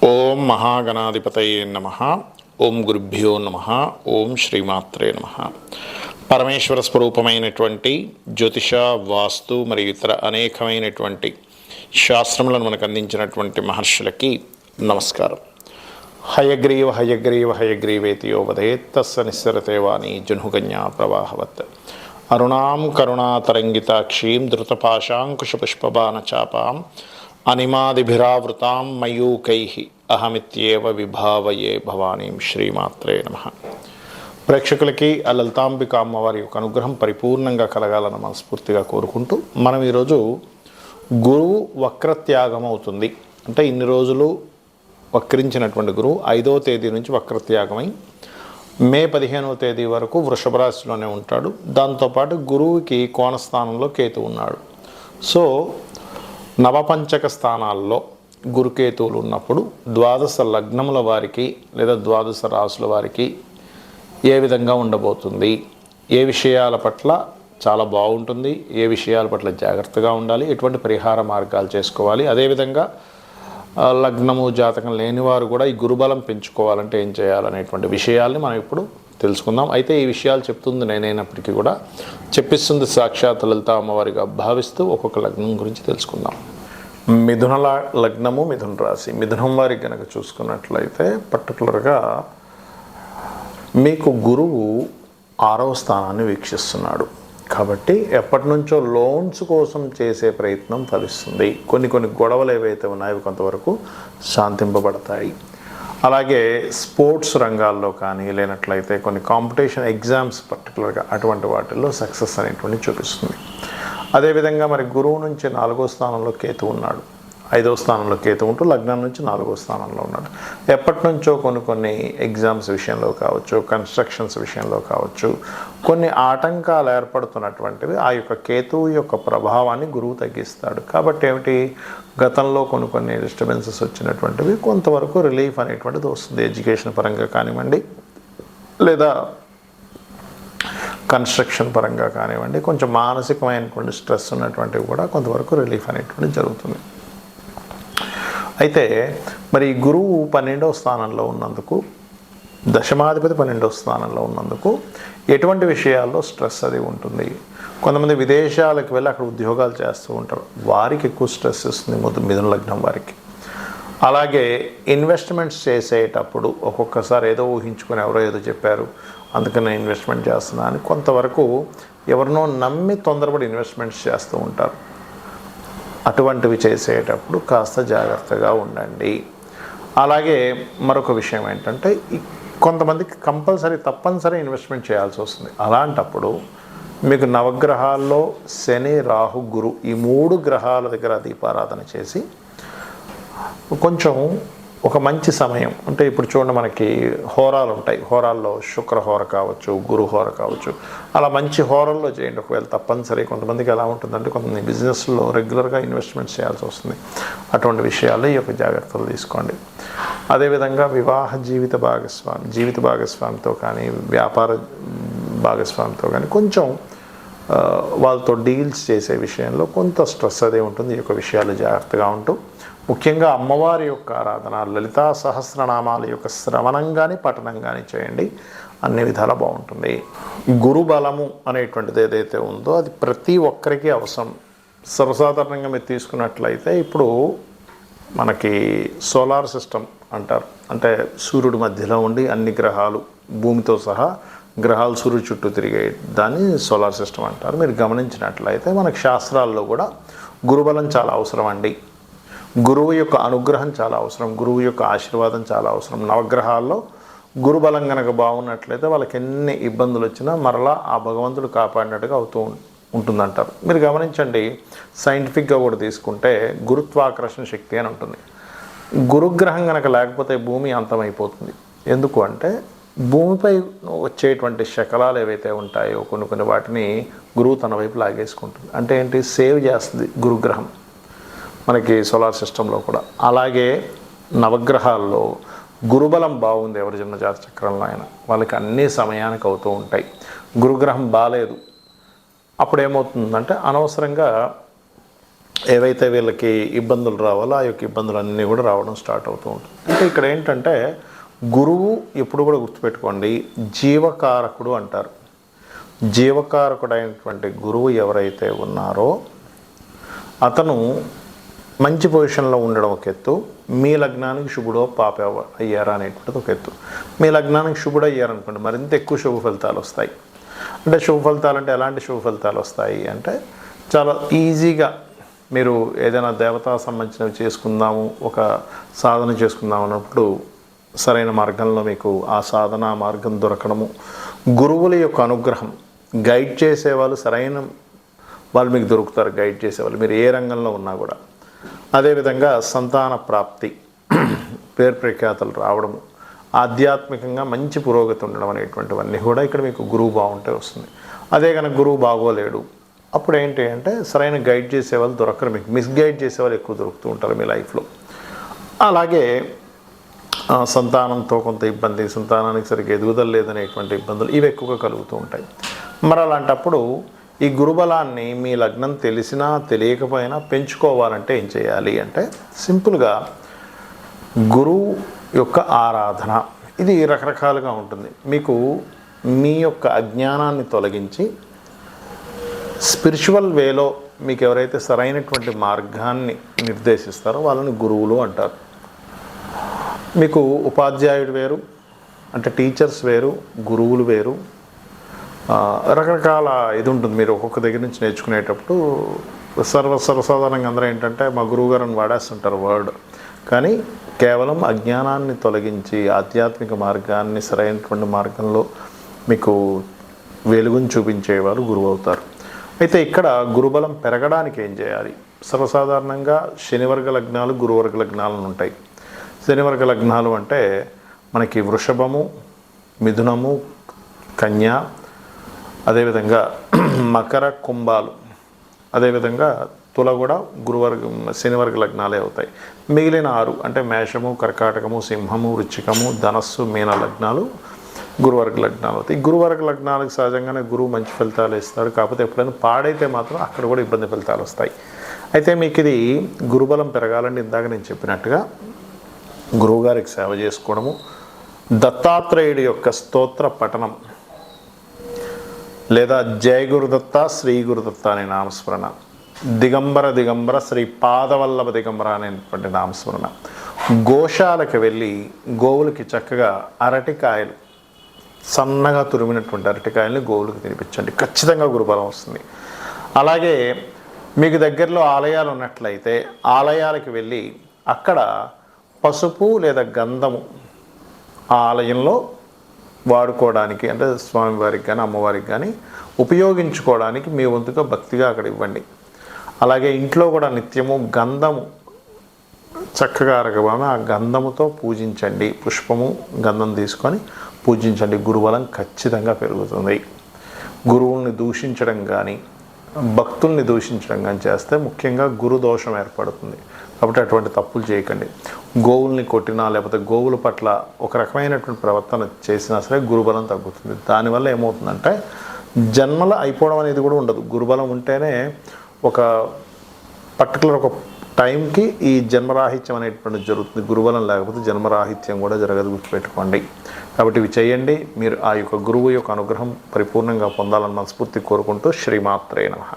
ఓం మహాగణాధిపతయే నమః. ఓం గురుభ్యో నమః. ఓం శ్రీమాత్రే నమః. పరమేశ్వర స్వరూపమైనటువంటి జ్యోతిష, వాస్తు మరియు ఇతర అనేకమైనటువంటి శాస్త్రములను మనకు అందించినటువంటి మహర్షులకి నమస్కారం. హయగ్రీవ హయగ్రీవ హయగ్రీవేతి యో వదేత్ తస్స నిస్సరతే వాణి జహ్నుకన్యా ప్రవాహవత్. అరుణాం కరుణాతరంగితాక్షీం ధృతపాశాంకుశపుష్పబాణచాపాం అనిమాదిభిరావృతాం మయూకైః అహమిత్యేవ విభావయే భవానీం. శ్రీమాత్రే నమః. ప్రేక్షకులకి ఆ లలితాంబిక అమ్మవారి యొక్క అనుగ్రహం పరిపూర్ణంగా కలగాలని మనస్ఫూర్తిగా కోరుకుంటూ మనం ఈరోజు గురువు వక్రత్యాగం అవుతుంది అంటే ఇన్ని రోజులు వక్రించినటువంటి గురువు 5వ తేదీ నుంచి వక్రత్యాగమై మే 15వ తేదీ వరకు వృషభ రాశిలోనే ఉంటాడు. దాంతోపాటు గురువుకి కోణస్థానంలో కేతు ఉన్నాడు. సో నవపంచక స్థానాల్లో గురుకేతువులు ఉన్నప్పుడు ద్వాదశ లగ్నముల వారికి లేదా ద్వాదశ రాశుల వారికి ఏ విధంగా ఉండబోతుంది, ఏ విషయాల పట్ల చాలా బాగుంటుంది, ఏ విషయాల పట్ల జాగ్రత్తగా ఉండాలి, ఎటువంటి పరిహార మార్గాలు చేసుకోవాలి, అదేవిధంగా లగ్నము జాతకం లేనివారు కూడా ఈ గురుబలం పెంచుకోవాలంటే ఏం చేయాలనేటువంటి విషయాల్ని మనం ఇప్పుడు తెలుసుకుందాం. అయితే ఈ విషయాలు చెప్తుంది నేనైనప్పటికీ కూడా చెప్పిస్తుంది సాక్షాత్ లలిత అమ్మవారిగా భావిస్తూ ఒక్కొక్క లగ్నం గురించి తెలుసుకుందాం. మిథున లగ్నము, మిథున రాశి. మిథునం వారికి కనుక చూసుకున్నట్లయితే పర్టికులర్గా మీకు గురువు 6వ స్థానాన్ని వీక్షిస్తున్నాడు కాబట్టి ఎప్పటి నుంచో లోన్స్ కోసం చేసే ప్రయత్నం ఫలిస్తుంది. కొన్ని గొడవలు ఏవైతే ఉన్నాయో కొంతవరకు శాంతింపబడతాయి. అలాగే స్పోర్ట్స్ రంగాల్లో కానీ లేనట్లయితే కొన్ని కాంపిటీషన్ ఎగ్జామ్స్ పర్టికులర్గా అటువంటి వాటిల్లో సక్సెస్ అనేటువంటి చూపిస్తుంది. అదేవిధంగా మరి గురువు నుంచి 4వ స్థానంలో కేతు ఉన్నాడు. 5వ స్థానంలో కేతు ఉంటూ లగ్నం నుంచి 4వ స్థానంలో ఉన్నాడు. ఎప్పటి నుంచో కొన్ని ఎగ్జామ్స్ విషయంలో కావచ్చు, కన్స్ట్రక్షన్స్ విషయంలో కావచ్చు, కొన్ని ఆటంకాలు ఏర్పడుతున్నటువంటివి ఆ యొక్క కేతువు యొక్క ప్రభావాన్ని గురువు తగ్గిస్తాడు. కాబట్టి ఏమిటి, గతంలో కొన్ని డిస్టర్బెన్సెస్ వచ్చినటువంటివి కొంతవరకు రిలీఫ్ అనేటువంటిది వస్తుంది. ఎడ్యుకేషన్ పరంగా కానివ్వండి లేదా కన్స్ట్రక్షన్ పరంగా కానివ్వండి, కొంచెం మానసికమైనటువంటి స్ట్రెస్ ఉన్నటువంటివి కూడా కొంతవరకు రిలీఫ్ అనేటువంటిది జరుగుతుంది. అయితే మరి గురువు 12వ స్థానంలో ఉన్నందుకు, దశమాధిపతి 12వ స్థానంలో ఉన్నందుకు ఎటువంటి విషయాల్లో స్ట్రెస్ అది ఉంటుంది. కొంతమంది విదేశాలకు వెళ్ళి అక్కడ ఉద్యోగాలు చేస్తూ ఉంటారు, వారికి ఎక్కువ స్ట్రెస్ ఇస్తుంది మిథున లగ్నం వారికి. అలాగే ఇన్వెస్ట్మెంట్స్ చేసేటప్పుడు ఒక్కొక్కసారి ఏదో ఊహించుకొని ఎవరో ఏదో చెప్పారు అందుకని నేను ఇన్వెస్ట్మెంట్ చేస్తున్నా అని కొంతవరకు ఎవరినో నమ్మి తొందరపడి ఇన్వెస్ట్మెంట్స్ చేస్తూ ఉంటారు. అటువంటివి చేసేటప్పుడు కాస్త జాగ్రత్తగా ఉండండి. అలాగే మరొక విషయం ఏంటంటే కొంతమందికి తప్పనిసరి ఇన్వెస్ట్మెంట్ చేయాల్సి వస్తుంది. అలాంటప్పుడు మీకు నవగ్రహాల్లో శని, రాహు, గురు ఈ 3 గ్రహాల దగ్గర దీపారాధన చేసి కొంచెం ఒక మంచి సమయం అంటే ఇప్పుడు చూడండి మనకి హోరాలు ఉంటాయి, హోరాల్లో శుక్ర హోర కావచ్చు, గురు హోర కావచ్చు, అలా మంచి హోరల్లో చేయండి. ఒకవేళ తప్పనిసరి కొంతమందికి ఎలా ఉంటుందంటే కొంతమంది బిజినెస్లో రెగ్యులర్గా ఇన్వెస్ట్మెంట్స్ చేయాల్సి వస్తుంది. అటువంటి విషయాల్లో ఈ యొక్క జాగ్రత్తలు తీసుకోండి. అదేవిధంగా వివాహ జీవిత భాగస్వామితో కానీ వ్యాపార భాగస్వామితో కానీ కొంచెం వాళ్ళతో డీల్స్ చేసే విషయంలో కొంత స్ట్రెస్ అదే ఉంటుంది. ఈ యొక్క విషయాలు జాగ్రత్తగా ఉంటూ ముఖ్యంగా అమ్మవారి యొక్క ఆరాధన, లలితా సహస్రనామాల యొక్క శ్రవణం కానీ పఠనం కానీ చేయండి, అన్ని విధాలా బాగుంటుంది. గురు బలము అనేటువంటిది ఏదైతే ఉందో అది ప్రతి ఒక్కరికి అవసరం. సర్వసాధారణంగా మీరు తీసుకున్నట్లయితే ఇప్పుడు మనకి సోలార్ సిస్టమ్ అంటారు, అంటే సూర్యుడి మధ్యలో ఉండి అన్ని గ్రహాలు భూమితో సహా గ్రహాలు సూర్యుడు చుట్టూ తిరిగే దాన్ని సోలార్ సిస్టమ్ అంటారు. మీరు గమనించినట్లయితే మనకు శాస్త్రాల్లో కూడా గురుబలం చాలా అవసరం అండి. గురువు యొక్క అనుగ్రహం చాలా అవసరం, గురువు యొక్క ఆశీర్వాదం చాలా అవసరం. నవగ్రహాల్లో గురుబలం కనుక బాగున్నట్లయితే వాళ్ళకి ఎన్ని ఇబ్బందులు వచ్చినా మరలా ఆ భగవంతుడు కాపాడినట్టుగా అవుతూ ఉంటుందంటారు. మీరు గమనించండి, సైంటిఫిక్గా కూడా తీసుకుంటే గురుత్వాకర్షణ శక్తి అని ఉంటుంది. గురుగ్రహం కనుక లేకపోతే భూమి అంతమైపోతుంది. ఎందుకు అంటే భూమిపై వచ్చేటువంటి శకలాలు ఏవైతే ఉంటాయో కొన్ని వాటిని గురువు తన వైపు లాగేసుకుంటుంది. అంటే ఏంటి, సేవ్ చేస్తుంది గురుగ్రహం మనకి సోలార్ సిస్టంలో కూడా. అలాగే నవగ్రహాల్లో గురుబలం బాగుంది ఎవరి జన్మ జాతక చక్రంలో అయినా వాళ్ళకి అన్ని సమయానికి అవుతూ ఉంటాయి. గురుగ్రహం బాలేదు అప్పుడు ఏమవుతుందంటే అనవసరంగా ఏవైతే వీళ్ళకి ఇబ్బందులు రావాలో ఆ యొక్క ఇబ్బందులన్నీ కూడా రావడం స్టార్ట్ అవుతూ ఉంటుంది. అంటే ఇక్కడ ఏంటంటే గురువు ఎప్పుడు కూడా గుర్తుపెట్టుకోండి, జీవకారకుడు అంటారు. జీవకారకుడైనటువంటి గురువు ఎవరైతే ఉన్నారో అతను మంచి పొజిషన్లో ఉండడం ఒక ఎత్తు, మీ లగ్నానికి శుభుడో పాప అయ్యారా అనేటువంటిది ఒక ఎత్తు. మీ లగ్నానికి శుభుడు అయ్యారనుకోండి, మరింత ఎక్కువ శుభ ఫలితాలు వస్తాయి. అంటే శుభ ఫలితాలు అంటే ఎలాంటి శుభ ఫలితాలు వస్తాయి అంటే, చాలా ఈజీగా మీరు ఏదైనా దేవతా సంబంధించినవి చేసుకుందాము, ఒక సాధన చేసుకుందాం అన్నప్పుడు సరైన మార్గంలో మీకు ఆ సాధన మార్గం దొరకడము, గురువుల యొక్క అనుగ్రహం, గైడ్ చేసేవాళ్ళు సరైన వాళ్ళు మీకు దొరుకుతారు, గైడ్ చేసేవాళ్ళు మీరు ఏ రంగంలో ఉన్నా కూడా. అదేవిధంగా సంతాన ప్రాప్తి, పేరు ప్రఖ్యాతలు రావడము, ఆధ్యాత్మికంగా మంచి పురోగతి ఉండడం అనేటువంటివన్నీ కూడా ఇక్కడ మీకు గురువు బాగుంటే వస్తుంది. అదే కనుక గురువు బాగోలేడు, అప్పుడు ఏంటి అంటే సరైన గైడ్ చేసేవాళ్ళు దొరకరు, మీకు మిస్గైడ్ చేసేవాళ్ళు ఎక్కువ దొరుకుతూ ఉంటారు మీ లైఫ్లో. అలాగే సంతానంతో కొంత ఇబ్బంది, సంతానానికి సరిగ్గా ఎదుగుదల లేదనేటువంటి ఇబ్బందులు ఇవి ఎక్కువగా కలుగుతూ ఉంటాయి. మరి అలాంటప్పుడు ఈ గురుబలాన్ని మీ లగ్నం తెలిసినా తెలియకపోయినా పెంచుకోవాలంటే ఏం చేయాలి అంటే, సింపుల్గా గురువు యొక్క ఆరాధన, ఇది రకరకాలుగా ఉంటుంది. మీకు మీ యొక్క అజ్ఞానాన్ని తొలగించి స్పిరిచువల్ వేలో మీకు ఎవరైతే సరైనటువంటి మార్గాన్ని నిర్దేశిస్తారో వాళ్ళని గురువులు అంటారు. మీకు ఉపాధ్యాయుడు వేరు, అంటే టీచర్స్ వేరు, గురువులు వేరు, రకరకాల ఇది ఉంటుంది. మీరు ఒక్కొక్క దగ్గర నుంచి నేర్చుకునేటప్పుడు సర్వసాధారణంగా అందరూ ఏంటంటే మా గురువుగారిని వాడేస్తుంటారు వర్డ్, కానీ కేవలం అజ్ఞానాన్ని తొలగించి ఆధ్యాత్మిక మార్గాన్ని సరైనటువంటి మార్గంలో మీకు వెలుగుని చూపించేవారు గురువు అవుతారు. అయితే ఇక్కడ గురుబలం పెరగడానికి ఏం చేయాలి? సర్వసాధారణంగా శనివర్గ లగ్నాలు, గురువర్గ లగ్నాలు ఉంటాయి. శనివర్గ లగ్నాలు అంటే మనకి వృషభము, మిథునము, కన్య, అదేవిధంగా మకర, కుంభాలు, అదేవిధంగా తుల కూడా శనివర్గ లగ్నాలే అవుతాయి. మిగిలిన 6 అంటే మేషము, కర్కాటకము, సింహము, వృశ్చికము, ధనస్సు, మీన లగ్నాలు గురువర్గ లగ్నాలు అవుతాయి. గురువర్గ లగ్నాలకు సహజంగానే గురువు మంచి ఫలితాలు ఇస్తాడు, కాకపోతే ఎప్పుడైనా పాడైతే మాత్రం అక్కడ కూడా ఇబ్బంది ఫలితాలు వస్తాయి. అయితే మీకు ఇది గురుబలం పెరగాలంటే ఇందాక నేను చెప్పినట్టుగా గురువుగారికి సేవ చేసుకోవడము, దత్తాత్రేయుడి యొక్క స్తోత్ర పఠనం, లేదా జయ గురుదత్త, శ్రీ గురుదత్త అనే నామస్మరణ, దిగంబర దిగంబర శ్రీ పాదవల్లభ దిగంబర అనేటువంటి నామస్మరణ, గోశాలకు వెళ్ళి గోవులకి చక్కగా అరటికాయలు, సన్నగా తురిమినటువంటి అరటికాయలని గోవులకు తినిపించండి, ఖచ్చితంగా గురుబలం వస్తుంది. అలాగే మీకు దగ్గరలో ఆలయాలు ఉన్నట్లయితే ఆలయాలకు వెళ్ళి అక్కడ పసుపు లేదా గంధము ఆ ఆలయంలో వాడుకోవడానికి, అంటే స్వామివారికి కానీ అమ్మవారికి కానీ ఉపయోగించుకోవడానికి మీ వంతుగా భక్తిగా అక్కడ ఇవ్వండి. అలాగే ఇంట్లో కూడా నిత్యము గంధము చక్కగా అరగబామి ఆ గంధముతో పూజించండి, పుష్పము గంధం తీసుకొని పూజించండి. గురుబలం ఖచ్చితంగా పెరుగుతుంది. గురువుల్ని దూషించడం కానీ భక్తుల్ని దూషించడం కానీ చేస్తే ముఖ్యంగా గురు దోషం ఏర్పడుతుంది. కాబట్టి అటువంటి తప్పులు చేయకండి. గోవుల్ని కొట్టినా లేకపోతే గోవుల పట్ల ఒక రకమైనటువంటి ప్రవర్తన చేసినా సరే గురుబలం తగ్గుతుంది. దానివల్ల ఏమవుతుందంటే జన్మల అయిపోవడం అనేది కూడా ఉండదు. గురుబలం ఉంటేనే ఒక పర్టికులర్ ఒక టైంకి ఈ జన్మరాహిత్యం అనేటువంటిది జరుగుతుంది. గురుబలం లేకపోతే జన్మరాహిత్యం కూడా జరగదు, గుర్తుపెట్టుకోండి. కాబట్టి ఇవి చేయండి. మీరు ఆ యొక్క గురువు యొక్క అనుగ్రహం పరిపూర్ణంగా పొందాలని మనస్ఫూర్తి కోరుకుంటూ శ్రీమాత్రే నమః.